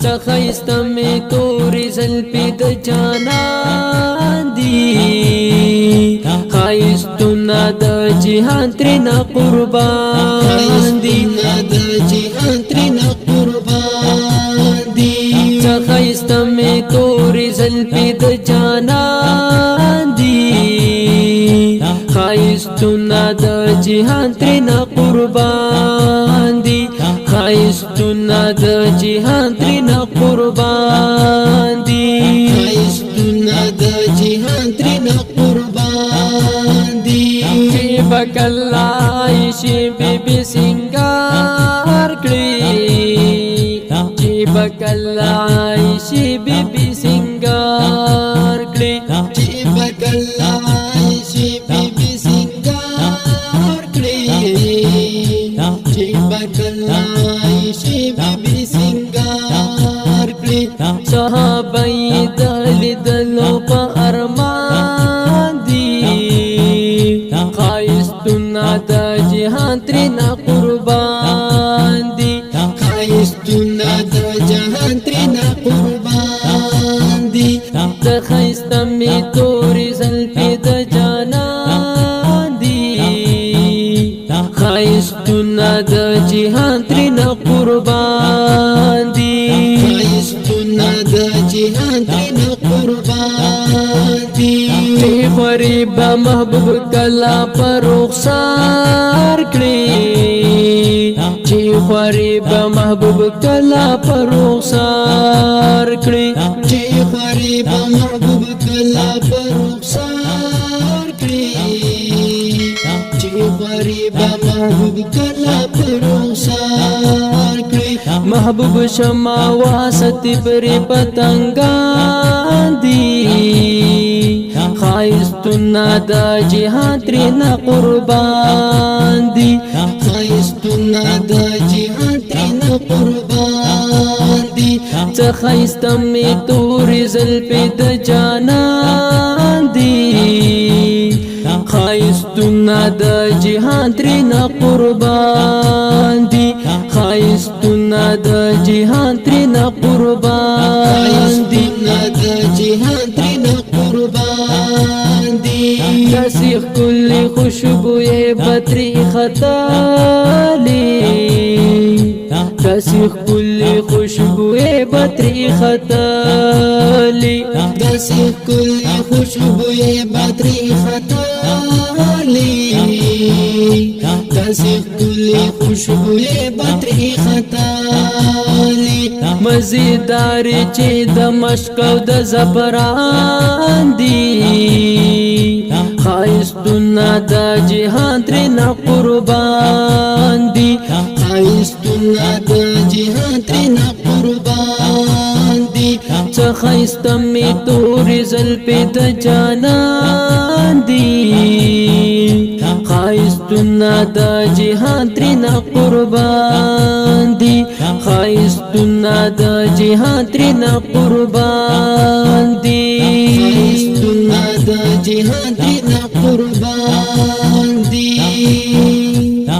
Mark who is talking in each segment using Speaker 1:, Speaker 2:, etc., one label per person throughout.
Speaker 1: څخایسته مې تورې زلفې د جانان دي ښایستونه د جهان ترېنه قربان دي څخایسته مې تورې زلفې د جانان دي ښایستونه د جهان ترېنه قربان دي ښایستونه د جهان ترېنه قربان دي چې به کله عایشې بیبي سینګار کړي چې به کله عایشې بیبي سینګار کړي صحابه یې د لیدلو په ارمان دي ښایستونه د جهان ترېنه قربان دي څخایسته مې تورې زلفې د جانان دي ښایستونه د جهان ترېنه قربان دي چې خوري به محبوب کله په رخسار کړي چې خوري به محبوب کله په رخسار کړي محبوب شما واسط پر پتنگان دی ښایستونه د جهان ترېنه قربان دي څخایسته مې تورې زلفې د جانان دي ښایستونه د جهان ترېنه قربان دي ښایستونه د جهان ترېنه قربان دي داسې ښکلې خوشبویې به ترې ختلې داسې ښکلې خوشبویې به ترې ختلې مزیدارې چې د مشک او د زعفران دي ښایستونه د جهان ترېنه قربان دي څخایسته مې تورې زلفې د جانان دي ښایستونه د جهان ترېنه قربان دي ښایستونه د جهان ترېنه قربان دي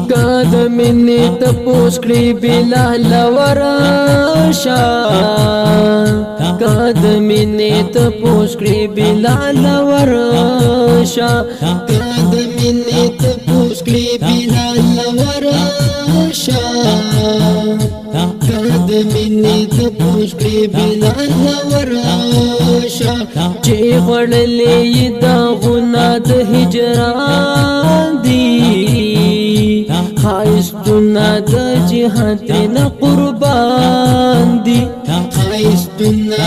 Speaker 1: که د مینې تپوس کړي بلال ورشه که د مینې تپوس کړي بلال ورشه چې خوړلې یې داغونه د هجران دي ښایستونه د جهان ترېنه قربان دي ښایستونه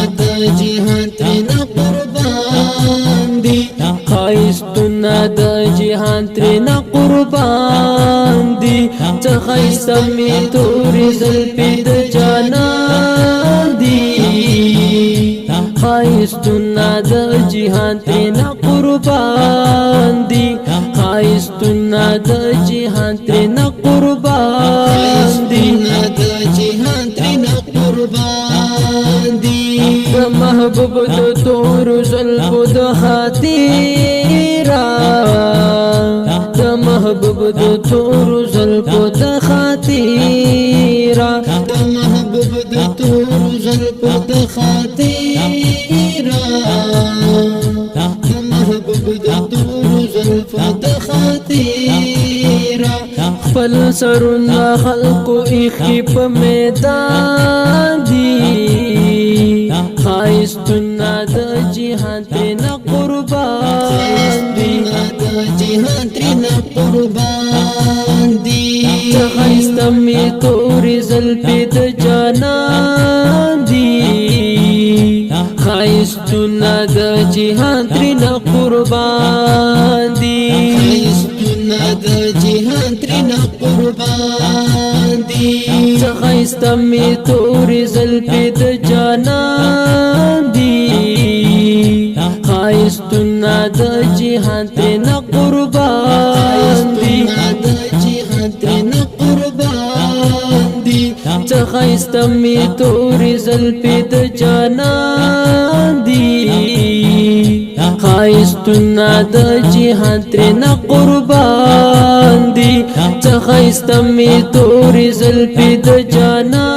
Speaker 1: د جهان ترېنه قربان دي څخایسته مې تورې زلفې د جانان دي ښایستونه د جهان ترېنه قربان دي ښایستونه د جهان ترېنه قربان دي د محبوب د تورو زلفو د خاطره د محبوب د تورو زلفو د خاطره
Speaker 2: زلفو د خاطره محبوب د تورو زلفو د خاطره
Speaker 1: خپل سرونه خلقو ایخي په میدان دي خایستونه د جهان ترېنه قربان دي
Speaker 2: جهان ترېنه قربان دي
Speaker 1: ته ښایسته مې تورې زلفې د جانان دي ښایستونه د جهان ترېنه قربان دي
Speaker 2: ښایستونه د جهان ترېنه قربان دي
Speaker 1: ته ښایسته مې تورې زلفې د جانان دي ښایستونه د جهان ترېنه قربان دي ته ښایسته مې تورې زلفې د جانان دي ښایستونه د جهان ترېنه قربان دي ته ښایسته مې تورې زلفې د جانان